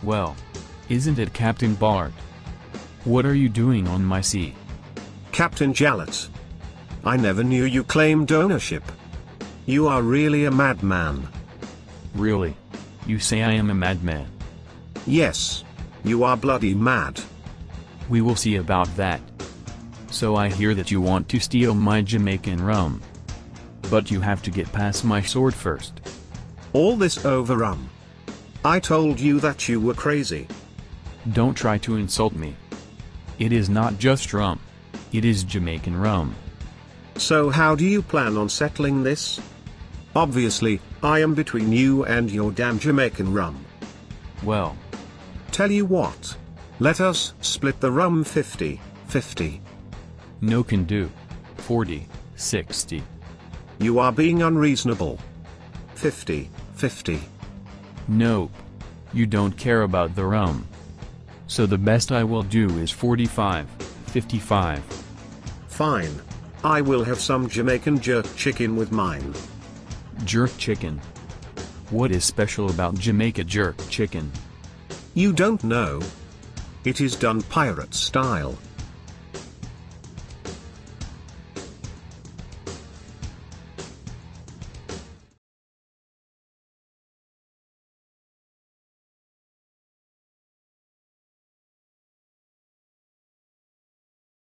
Well, isn't it Captain Bart? What are you doing on my sea? Captain Jallet. I never knew you claimed ownership. You are really a madman. Really? You say I am a madman? Yes. You are bloody mad. We will see about that. So I hear that you want to steal my Jamaican rum. But you have to get past my sword first. All this over rum. I told you that you were crazy. Don't try to insult me. It is not just rum. It is Jamaican rum. So how do you plan on settling this? Obviously, I am between you and your damn Jamaican rum. Well. Tell you what. Let us split the rum 50-50. No can do. 40-60. You are being unreasonable. 50-50. Nope. You don't care about the rum. So the best I will do is 45-55. Fine. I will have some Jamaican jerk chicken with mine. Jerk chicken? What is special about Jamaica jerk chicken? You don't know? It is done pirate style.